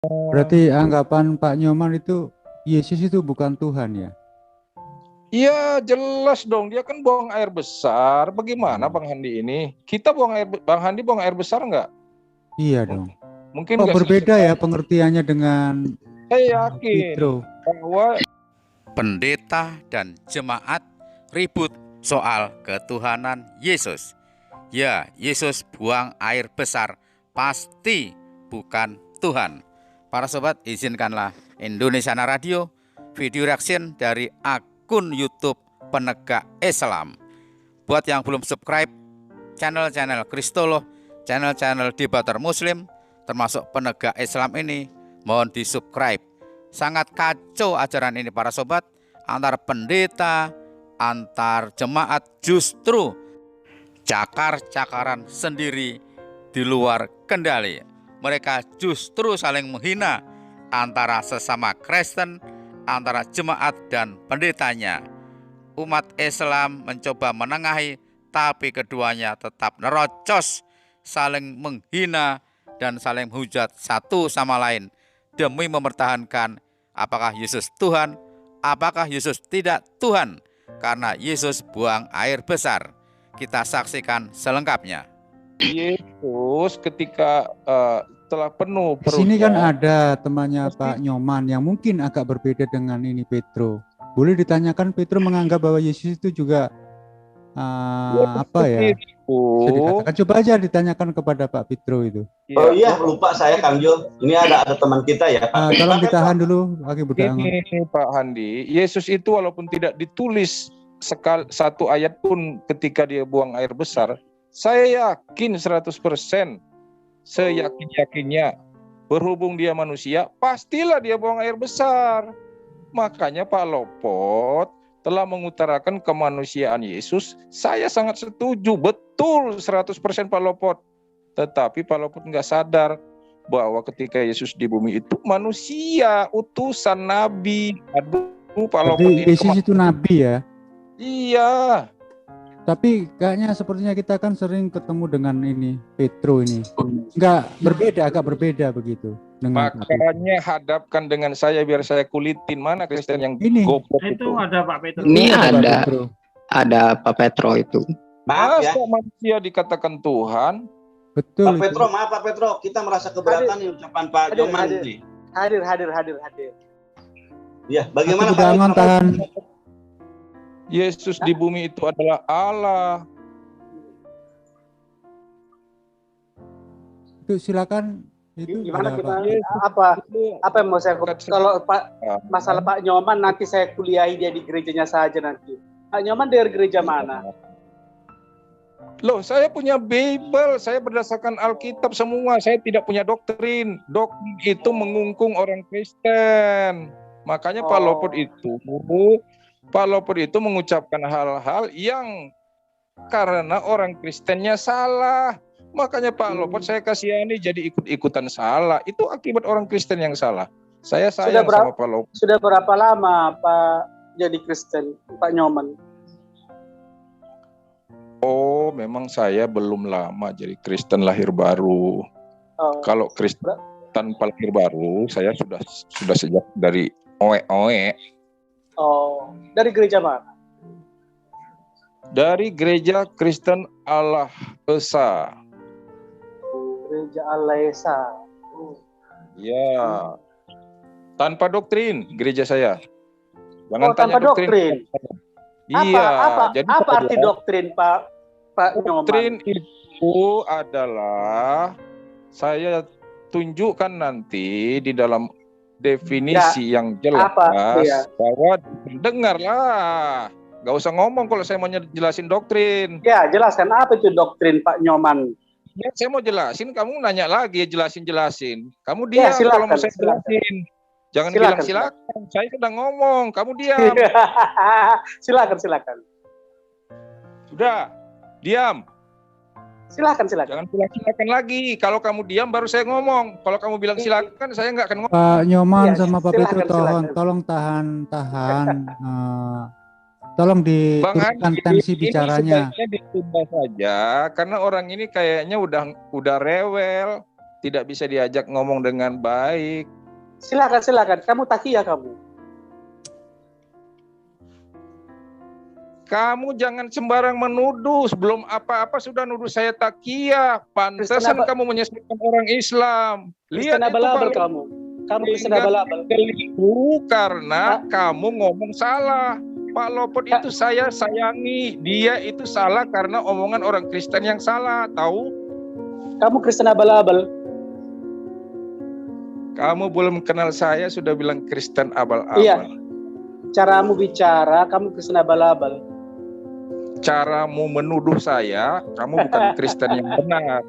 Berarti anggapan Pak Nyoman itu Yesus itu bukan Tuhan ya? Iya jelas dong, dia kan buang air besar. Bagaimana Bang Handi ini? Kita Bang Handi buang air besar nggak? Iya dong. Mungkin Kok nggak berbeda ya sesekali. pengertiannya dengan Saya yakin Petro? bahwa Pendeta dan jemaat ribut soal ketuhanan Yesus. Ya, Yesus buang air besar, pasti bukan Tuhan. Para sobat, izinkanlah Indonesia Radio video reaction dari akun YouTube Penegak Islam. Buat yang belum subscribe channel-channel Kristoloh, channel-channel debater Muslim, termasuk Penegak Islam ini, mohon di subscribe. Sangat kacau ajaran ini para sobat, antar pendeta, antar jemaat justru cakar-cakaran sendiri di luar kendali. Mereka justru saling menghina antara sesama Kristen, antara jemaat dan pendetanya. Umat Islam mencoba menengahi, tapi keduanya tetap nerocos, saling menghina dan saling menghujat satu sama lain demi mempertahankan apakah Yesus Tuhan, apakah Yesus tidak Tuhan, karena Yesus buang air besar. Kita saksikan selengkapnya. Yesus ketika telah penuh Di sini kan perutnya, ada temannya Pak Nyoman yang mungkin agak berbeda dengan ini Petro. Boleh ditanyakan Petro menganggap bahwa Yesus itu juga apa ya? Bisa dikatakan, coba aja ditanyakan kepada Pak Petro itu. Oh iya, lupa saya Kang Jo. Ini ada teman kita ya. Tolong ditahan dulu, Aki Budangon. Ini Pak Handi, Yesus itu walaupun tidak ditulis satu ayat pun ketika dia buang air besar, saya yakin 100%, seyakin-yakinnya, berhubung dia manusia, pastilah dia buang air besar. Makanya Pak Lopot telah mengutarakan kemanusiaan Yesus. Saya sangat setuju, betul 100% Pak Lopot. Tetapi Pak Lopot nggak sadar bahwa ketika Yesus di bumi itu manusia, utusan nabi. Aduh, Pak Lopot ini Yesus itu nabi ya? Iya. Tapi kayaknya sepertinya kita kan sering ketemu dengan ini Petro ini. Agak berbeda begitu. Makanya hadapkan dengan saya biar saya kulitin mana Kristen yang ini goblok itu. Ada Pak Petro. Ini ada Pak Petro itu. Maaf ya. Masa manusia dikatakan Tuhan? Betul. Pak Petro, maaf Pak Petro, kita merasa keberatan nih ucapan Pak Nyoman ini. Hadir. Ya, bagaimana Pak tahan? Yesus di bumi itu adalah Allah. Itu silakan. Itu gimana kita apa yang mau saya kalau Pak masalah Pak Nyoman nanti saya kuliahi dia di gerejanya saja nanti. Pak Nyoman dari gereja mana? Loh, saya punya Bible, saya berdasarkan Alkitab semua, saya tidak punya doktrin. Doktrin itu mengungkung orang Kristen. Makanya Pak Lopot itu mengucapkan hal-hal yang karena orang Kristennya salah. Makanya Pak Lopot saya kasihani jadi ikut-ikutan salah. Itu akibat orang Kristen yang salah. Saya sayang sama Pak Lopot. Sudah berapa lama Pak jadi Kristen, Pak Nyoman? Oh, memang saya belum lama jadi Kristen lahir baru. Kalau Kristen tanpa lahir baru, saya sudah sejak dari oe-oe. Oh, dari gereja mana? Dari Gereja Kristen Allah Esa. Gereja Allah Esa. Ya. Tanpa doktrin gereja saya. Jangan tanya tanpa doktrin. Iya. Apa arti doktrin, Pak Nyoman? Doktrin itu adalah saya tunjukkan nanti di dalam definisi yang jelas bahwa dengarlah, nggak usah ngomong kalau saya mau jelasin doktrin. Ya, jelaskan apa itu doktrin Pak Nyoman. Ya, saya mau jelasin, kamu nanya lagi, jelasin. Kamu diam kalau mau saya jelasin. Jangan bilang silakan, saya sedang ngomong, kamu diam. Silakan. Sudah, diam. Silakan. Jangan bilang silakan lagi. Kalau kamu diam baru saya ngomong. Kalau kamu bilang silakan, saya nggak akan ngomong. Pak Nyoman sama Pak Petro tolong tahan. Tolong diturunkan tensi bicaranya. Sebaiknya ditunda saja, karena orang ini kayaknya udah rewel. tidak bisa diajak ngomong dengan baik. Silakan. Kamu takia kamu. Kamu jangan sembarang menuduh. Sebelum apa-apa sudah nuduh saya takia. Pantesan kamu menyesatkan orang Islam. Lihat itu abal-abal kamu. Kamu Kristen abal-abal. Karena kamu ngomong salah. Pak Lopot itu saya sayangi. Dia itu salah karena omongan orang Kristen yang salah. Tahu? Kamu Kristen abal-abal. Kamu belum kenal saya sudah bilang Kristen abal-abal. Iya. Caramu bicara, kamu Kristen abal-abal. Caramu menuduh saya, kamu bukan Kristen yang benar.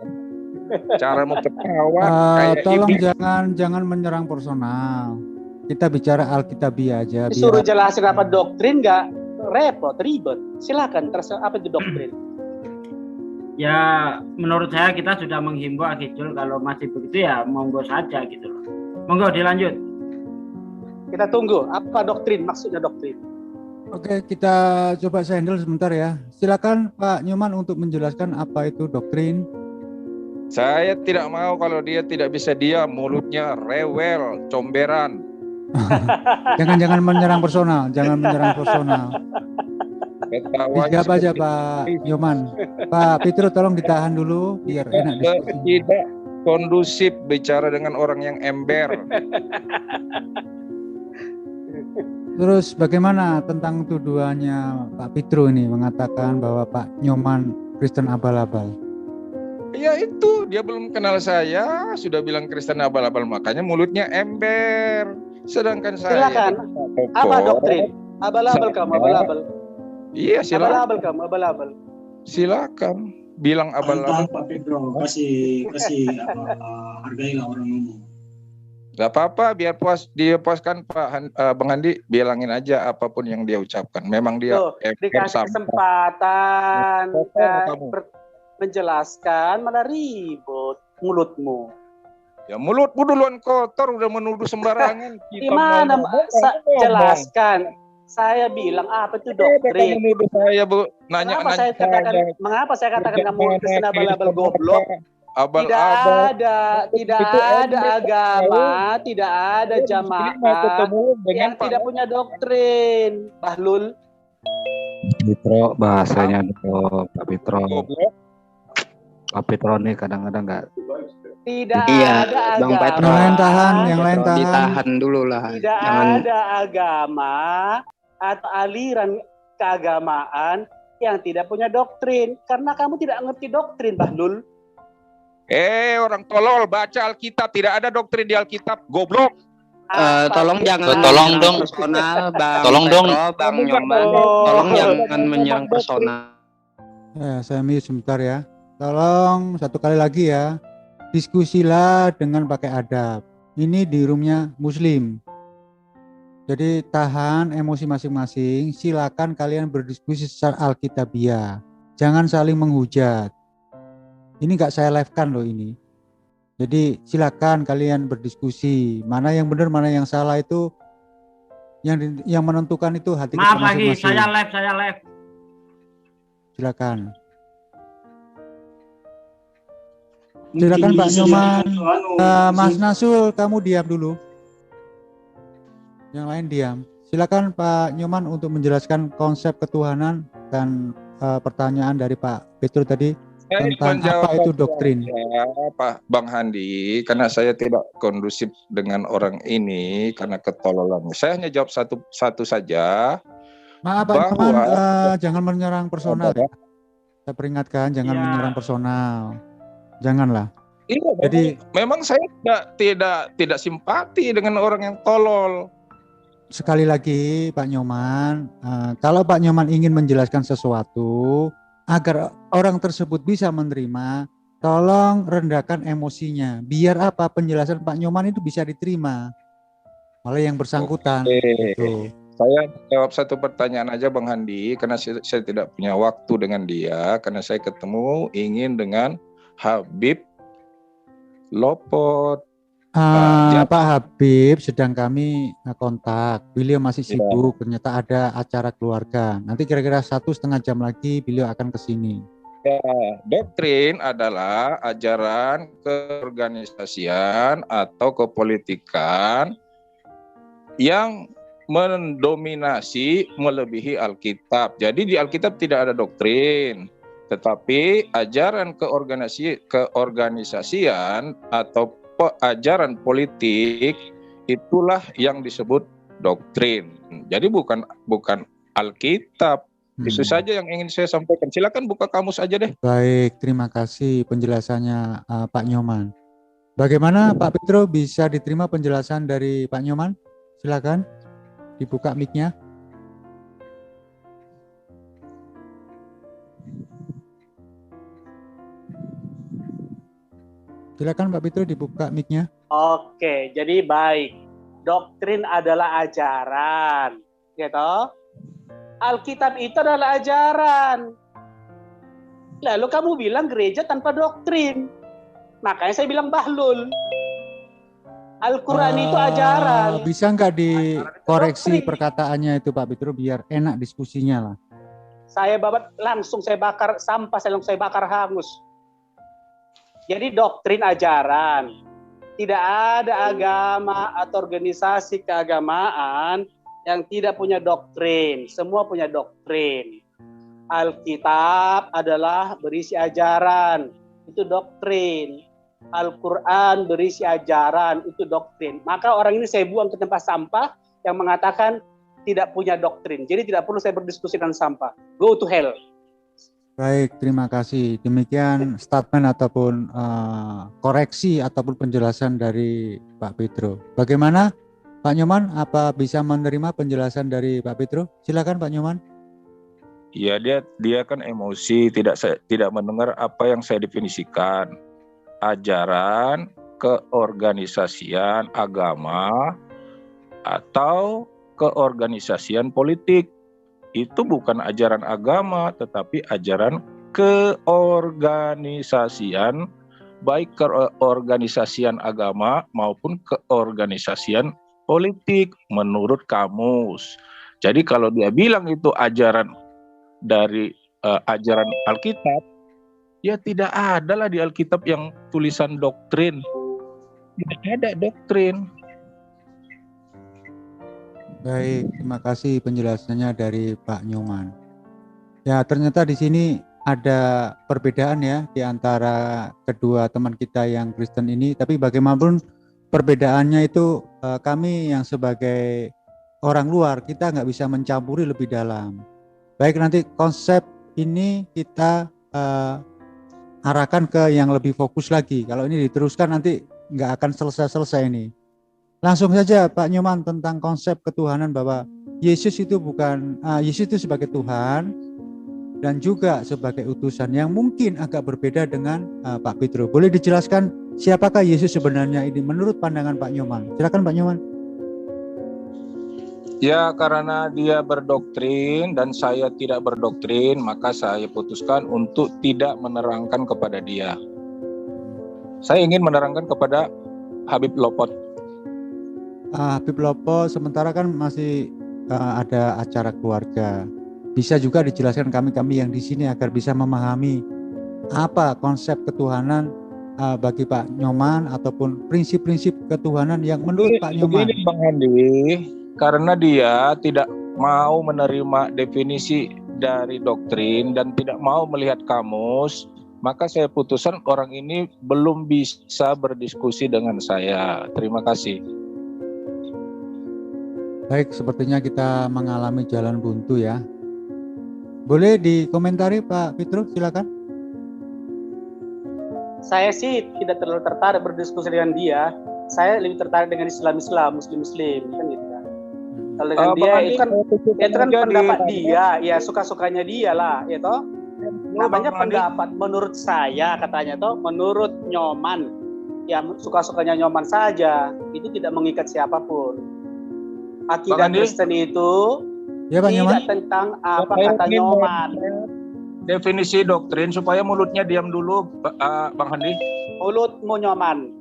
Caramu ketawa kayak tolong iblis. jangan menyerang personal. Kita bicara Alkitabiah aja. Disuruh jelasin apa doktrin nggak repot, ribet. Silakan, terserah apa itu doktrin. Ya, menurut saya kita sudah menghimbau Akijul kalau masih begitu ya monggo saja gitu loh. Monggo dilanjut. Kita tunggu apa doktrin, maksudnya doktrin. Oke, kita coba saya handle sebentar ya. Silakan Pak Nyoman untuk menjelaskan apa itu doktrin. Saya tidak mau kalau dia tidak bisa diam, mulutnya rewel, comberan. Jangan menyerang personal, Dijawab aja Pak Nyoman. Pak Petrus tolong ditahan dulu biar enak diskusi. Tidak kondusif bicara dengan orang yang ember. Terus bagaimana tentang tuduhannya Pak Petro ini mengatakan bahwa Pak Nyoman Kristen abal-abal? Ya itu, dia belum kenal saya, sudah bilang Kristen abal-abal, makanya mulutnya ember. Sedangkan saya... Silakan, apa doktrin? Abal-abal kamu, abal-abal. Iya, silakan. Abal-abal kamu, abal-abal. Silakan, bilang abal-abal. Pak Pedro, kasih hargailah orang ngomong. Gak apa-apa, biar puaskan Pak Bang Handi, bilangin aja apapun yang dia ucapkan. Memang dia dikasih kesempatan menjelaskan, malah ribut mulutmu. Ya mulutmu duluan kotor, udah menuduh sembarangan. Gimana jelaskan? Saya bilang apa itu doktrin? Saya nanya. Mengapa saya katakan kamu Kristen abal-abal goblok? Tidak ada agama, tidak ada jamaah yang tidak punya doktrin. Bahlul. Petro bahasanya tuh Pak Petro. Pak Petro nih kadang-kadang nggak. Tidak ada Bang agama. Petro. Yang lain tahan. Ditahan dulu lah. Tidak ada agama atau aliran keagamaan yang tidak punya doktrin. Karena kamu tidak ngerti doktrin, Bahlul. Orang tolol, baca Alkitab, tidak ada doktrin di Alkitab, goblok. Tolong jangan Tolong dong. personal, Bang Tolong dong. Petro, Bang Nyoman. Tolong jangan menyerang personal. Saya mute sebentar ya. Tolong satu kali lagi ya. Diskusilah dengan pakai adab. Ini di roomnya Muslim. Jadi tahan emosi masing-masing. Silakan kalian berdiskusi secara Alkitabiah. Jangan saling menghujat. Ini nggak saya live-kan loh ini. Jadi silakan kalian berdiskusi. Mana yang benar, mana yang salah itu yang menentukan itu hati kita Maaf lagi, masing-masing. saya live. Silakan Pak Nyoman. Mas Nasul, kamu diam dulu. Yang lain diam. Silakan Pak Nyoman untuk menjelaskan konsep ketuhanan dan pertanyaan dari Pak Petro tadi. Tentang apa itu doktrin? Pak Bang Handi, karena saya tidak kondusif dengan orang ini karena ketololannya. Saya hanya jawab satu saja. Maaf Pak Nyoman, jangan menyerang personal ya. Saya peringatkan jangan menyerang personal. Janganlah. Iya, jadi memang saya tidak simpati dengan orang yang tolol. Sekali lagi Pak Nyoman, kalau Pak Nyoman ingin menjelaskan sesuatu agar orang tersebut bisa menerima, tolong rendahkan emosinya. Biar apa penjelasan Pak Nyoman itu bisa diterima oleh yang bersangkutan. Gitu. Saya jawab satu pertanyaan aja Bang Handi, karena saya tidak punya waktu dengan dia, karena saya ketemu ingin dengan Habib Lopot. Pak Habib sedang kami kontak, beliau masih sibuk, ternyata ada acara keluarga. Nanti kira-kira 1,5 jam lagi beliau akan ke sini. Ya, doktrin adalah ajaran keorganisasian atau kepolitikan yang mendominasi melebihi Alkitab. Jadi di Alkitab tidak ada doktrin, tetapi ajaran keorganisasian atau ajaran politik itulah yang disebut doktrin. Jadi bukan Alkitab. Itu saja yang ingin saya sampaikan. Silakan buka kamus aja deh. Baik, terima kasih penjelasannya Pak Nyoman. Bagaimana Pak Petro, bisa diterima penjelasan dari Pak Nyoman? Silakan dibuka mic-nya. Silakan Pak Petro dibuka mic-nya. Oke, jadi baik. Doktrin adalah ajaran, gitu. Alkitab itu adalah ajaran. Lalu kamu bilang gereja tanpa doktrin. Makanya saya bilang bahlul. Al-Quran itu ajaran. Bisa nggak dikoreksi perkataannya itu Pak Petro biar enak diskusinya lah. Saya langsung saya bakar sampah, saya bakar hangus. Jadi doktrin ajaran. Tidak ada agama atau organisasi keagamaan yang tidak punya doktrin. Semua punya doktrin. Alkitab adalah berisi ajaran. Itu doktrin. Al-Quran berisi ajaran. Itu doktrin. Maka orang ini saya buang ke tempat sampah yang mengatakan tidak punya doktrin. Jadi tidak perlu saya berdiskusi dengan sampah. Go to hell. Baik, terima kasih. Demikian statement ataupun koreksi ataupun penjelasan dari Pak Petro. Bagaimana Pak Nyoman, apa bisa menerima penjelasan dari Pak Petro? Silakan Pak Nyoman. Ya, dia kan emosi, tidak mendengar apa yang saya definisikan. Ajaran keorganisasian agama atau keorganisasian politik. Itu bukan ajaran agama, tetapi ajaran keorganisasian, baik keorganisasian agama maupun keorganisasian politik menurut kamus. Jadi kalau dia bilang itu ajaran dari ajaran Alkitab, ya tidak ada lah di Alkitab yang tulisan doktrin. Tidak ada doktrin. Baik, terima kasih penjelasannya dari Pak Nyoman. Ya, ternyata di sini ada perbedaan ya di antara kedua teman kita yang Kristen ini, tapi bagaimanapun perbedaannya itu kami yang sebagai orang luar kita nggak bisa mencampuri lebih dalam. Baik, nanti konsep ini kita arahkan ke yang lebih fokus lagi. Kalau ini diteruskan nanti nggak akan selesai-selesai ini. Langsung saja Pak Nyoman tentang konsep ketuhanan bahwa Yesus itu Yesus itu sebagai Tuhan dan juga sebagai utusan yang mungkin agak berbeda dengan Pak Petro. Boleh dijelaskan siapakah Yesus sebenarnya ini menurut pandangan Pak Nyoman? Silakan Pak Nyoman. Ya, karena dia berdoktrin dan saya tidak berdoktrin, maka saya putuskan untuk tidak menerangkan kepada dia. Saya ingin menerangkan kepada Habib Lopot. Habib Lopot sementara kan masih ada acara keluarga. Bisa juga dijelaskan kami yang di sini agar bisa memahami apa konsep ketuhanan bagi Pak Nyoman ataupun prinsip-prinsip ketuhanan yang menurut Pak Nyoman. Begini Bang Handi, karena dia tidak mau menerima definisi dari doktrin dan tidak mau melihat kamus, maka saya putuskan orang ini belum bisa berdiskusi dengan saya. Terima kasih. Baik, sepertinya kita mengalami jalan buntu ya. Boleh dikomentari Pak Petro, silakan. Saya sih tidak terlalu tertarik berdiskusi dengan dia. Saya lebih tertarik dengan Islam, Muslim kan gitu kan. Kalau dengan dia itu kan pendapat dia, ya suka-sukanya dia lah, ya toh. Namanya pendapat menurut saya katanya toh, menurut Nyoman. Ya suka-sukanya Nyoman saja, itu tidak mengikat siapapun. Akidah Kristen itu ya, tidak tentang apa kata Nyoman. Definisi doktrin supaya mulutnya diam dulu, Bang Handi. Mulutmu Nyoman.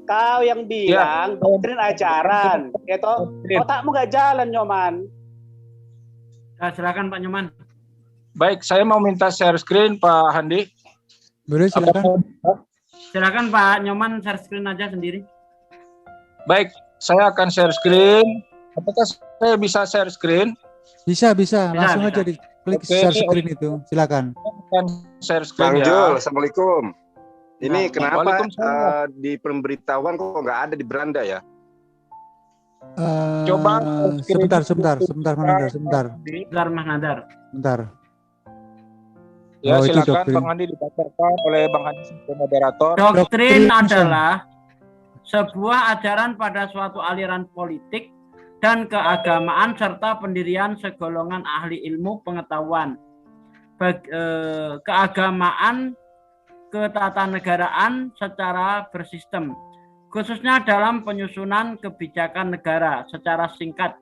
Kau yang bilang doktrin ajaran, gitu. Otakmu gak jalan Nyoman. Silakan Pak Nyoman. Baik, saya mau minta share screen Pak Handi. Boleh, silakan. Silakan Pak Nyoman share screen aja sendiri. Baik, saya akan share screen. Apakah saya bisa share screen? Bisa, langsung bisa. aja diklik Oke, share screen itu. Silakan. Saya akan share Bang screen ya. Jul, Assalamualaikum. Ini Nah, kenapa Waalaikumsalam. di pemberitahuan kok nggak ada di beranda ya? Coba Sebentar, Mas Nadar. Bentar Mas Nadar. Bentar. Ya, Oh, itu silakan doktrin. Bang Andi dibacakan oleh Bang Andi sebagai moderator. Doktrin adalah sebuah ajaran pada suatu aliran politik dan keagamaan serta pendirian segolongan ahli ilmu pengetahuan, keagamaan, ketatanegaraan secara bersistem, khususnya dalam penyusunan kebijakan negara. Secara singkat,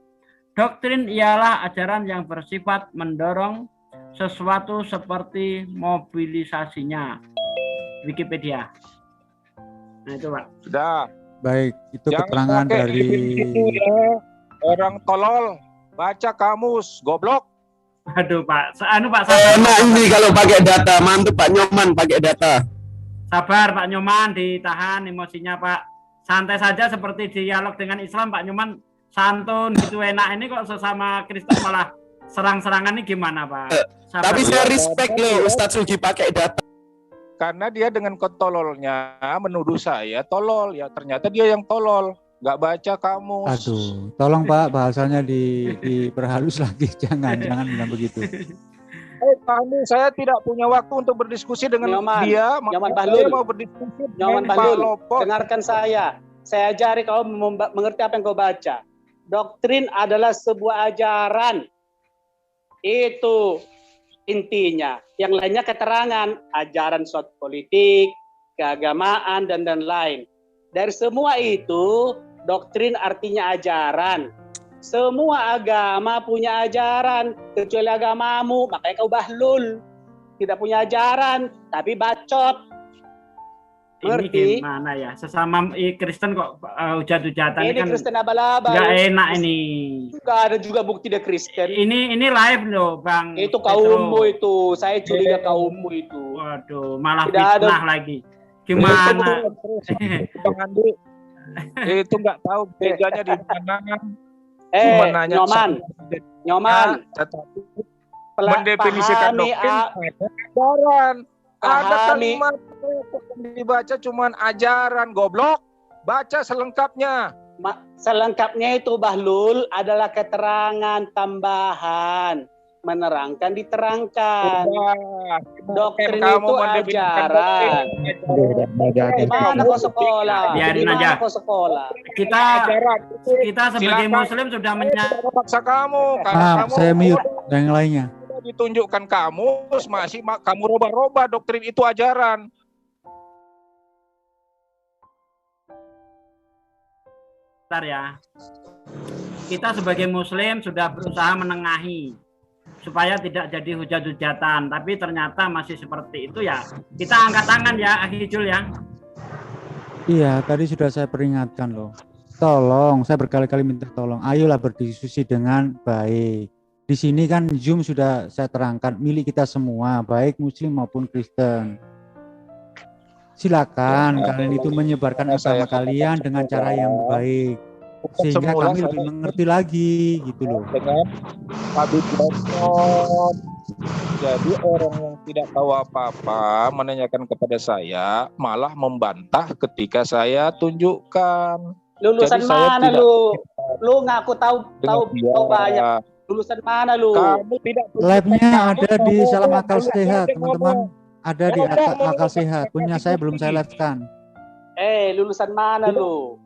doktrin ialah ajaran yang bersifat mendorong sesuatu seperti mobilisasinya. Wikipedia. Nah itu Pak. Sudah. Baik, itu Jangan keterangan pakai dari gitu ya. Orang tolol, baca kamus, goblok. Aduh Pak, Pak sabar. Nah ini kalau pakai data, mantap Pak Nyoman pakai data. Sabar Pak Nyoman, ditahan emosinya Pak. Santai saja seperti dialog dengan Islam Pak Nyoman, santun gitu enak. Ini kok sesama Kristen malah serang-serangan ini gimana Pak? Sabar, Tapi Pak. saya respect loh Ustadz Sugi pakai data. Karena dia dengan ketololnya menuduh saya tolol. Ya ternyata dia yang tolol. Nggak baca kamus. Aduh, tolong Pak bahasanya diperhalus lagi. Jangan bilang begitu. Kami, saya tidak punya waktu untuk berdiskusi dengan Nyoman, dia. Nyoman Makanya Bahlul. saya mau berdiskusi Nyoman dengan Pak Bahlul, Lopot. dengarkan saya. Saya ajari kau mengerti apa yang kau baca. Doktrin adalah sebuah ajaran. Itu intinya. Yang lainnya keterangan, ajaran suatu politik, keagamaan, dan lain. Dari semua itu, doktrin artinya ajaran. Semua agama punya ajaran, kecuali agamamu, makanya kau bahlul. Tidak punya ajaran, tapi bacot. Ini Ngerti? gimana ya? Sesama Kristen kok hujat-hujatan Ini kan Kristen abal-abal. nggak enak ini. Nggak ada juga bukti dia Kristen. Ini live loh Bang. Itu Petro. kaummu itu, saya curiga kaummu itu. Waduh, malah Tidak ada- fitnah lagi. Gimana? Bang Andi, itu nggak tahu bedanya di mana. Cuma nanya Nyoman, tetapi mendefinisikan pahami, doktrin ada ajaran. Ada pahami. kalimat yang dibaca cuman ajaran, goblok. Baca selengkapnya. Selengkapnya itu Bahlul adalah keterangan tambahan, menerangkan diterangkan. Doktrin itu ajaran. Mana kau sekolah? Biarin Di aja. mana kau sekolah? Kita sebagai Silakan. Muslim sudah Paksa kamu karena Maaf, kamu saya mute dan yang lainnya. ditunjukkan kamus masih kamu roba-roba doktrin itu ajaran. Bentar ya. Kita sebagai Muslim sudah berusaha menengahi supaya tidak jadi hujat-hujatan, tapi ternyata masih seperti itu ya. Kita angkat tangan ya, Akhi Jul ya. Iya, tadi sudah saya peringatkan loh. Tolong, saya berkali-kali minta tolong. Ayolah berdiskusi dengan baik. Di sini kan Zoom sudah saya terangkan milik kita semua, baik Muslim maupun Kristen. Silakan kalian itu menyebarkan agama kalian dengan cara yang baik, sehingga Semula kami saya lebih mengerti lagi, gitu loh. dengan Habib Lopot. Jadi orang yang tidak tahu apa-apa menanyakan kepada saya, malah membantah ketika saya tunjukkan. Lulusan Jadi saya mana tidak lu? Lu ngaku tahu dia. banyak. Lulusan mana lu? Kamu tidak Labnya ada di Kamu Salam Akal tidak Sehat, boleh teman-teman. ngomong. Ada di Akal Sehat. Punya saya belum saya live-kan. Lulusan mana lu?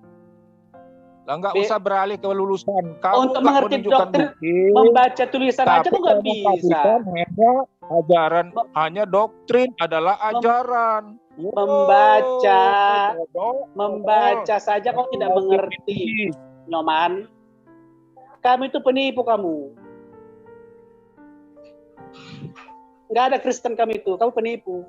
Lah nggak usah beralih ke lulusan. Kamu Untuk nggak mengerti menunjukkan doktrin, bukti, membaca tulisan aja tapi tuh nggak kamu bisa. katakan hanya ajaran, hanya doktrin adalah ajaran. Membaca, Wow. membaca saja kau tidak mengerti, Nyoman. Kamu itu penipu kamu. Nggak ada Kristen kami itu, kamu penipu.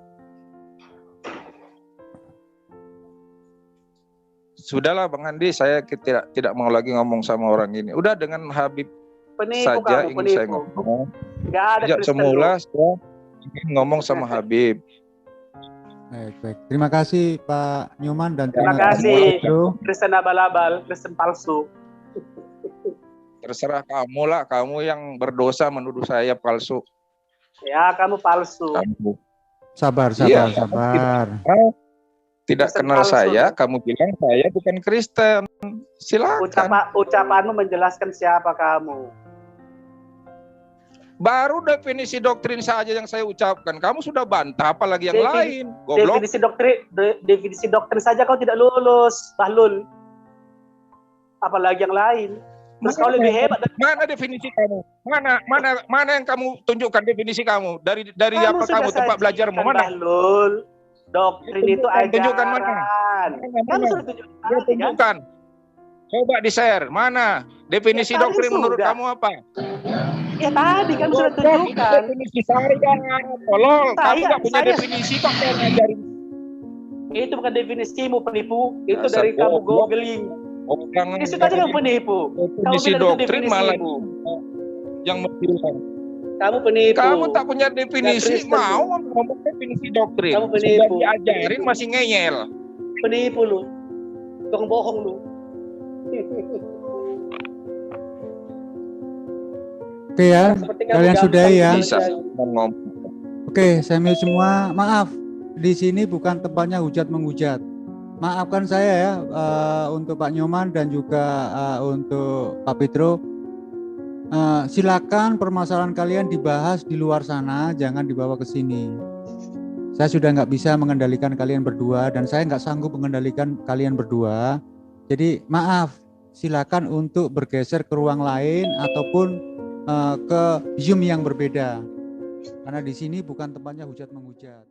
Sudahlah Bang Andi, saya tidak mau lagi ngomong sama orang ini. Udah dengan Habib Penipu saja kamu, ingin penipu. saya ngomong. Nggak ada Sejak Kristen semula lu. saya ingin ngomong sama Habib. Baik. Terima kasih Pak Nyoman dan Terima terima kasih Pak kasih. Pedro. Kristen abal-abal, Kristen palsu. Terserah kamu lah, kamu yang berdosa menuduh saya palsu. Ya, kamu palsu. Kamu Sabar. Iya, tidak Kristen kenal palsu. saya, kamu bilang saya bukan Kristen. Silakan. Ucapanmu menjelaskan siapa kamu. Baru definisi doktrin saja yang saya ucapkan. Kamu sudah bantah, apalagi yang lain. Goblok. Definisi doktrin saja kau tidak lulus, Bahlul. Apalagi yang lain. Terus kau lebih hebat. Mana definisi kamu? Mana yang kamu tunjukkan definisi kamu? Dari apa kamu tempat belajarmu mana? Bahlul. Doktrin itu ajaran. Tunjukkan mana? Kamu sudah tunjukkan. Coba di-share. Mana? Definisi doktrin menurut kamu apa? Ya tadi kan sudah tunjukkan. Definisi saya, tolol. Kamu nggak punya definisi kok saya ngajarin. Itu bukan definisimu, penipu. Itu dari kamu googling. Itu aja kamu penipu. Definisi doktrin malah yang menjelaskan. Kamu penipu. Kamu tak punya definisi, mau ngomong definisi doktrin. Kamu penipu. Sudah diajarin masih ngeyel. Penipu lu. Tukang bohong lu. Oke ya, kalian sudahi ya. Bisa. Oke, saya mute semua. Maaf, di sini bukan tempatnya hujat menghujat. Maafkan saya ya untuk Pak Nyoman dan juga untuk Pak Pedro. Silakan permasalahan kalian dibahas di luar sana, jangan dibawa ke sini. Saya sudah nggak bisa mengendalikan kalian berdua dan saya nggak sanggup mengendalikan kalian berdua. Jadi maaf, silakan untuk bergeser ke ruang lain ataupun ke Zoom yang berbeda. Karena di sini bukan tempatnya hujat menghujat.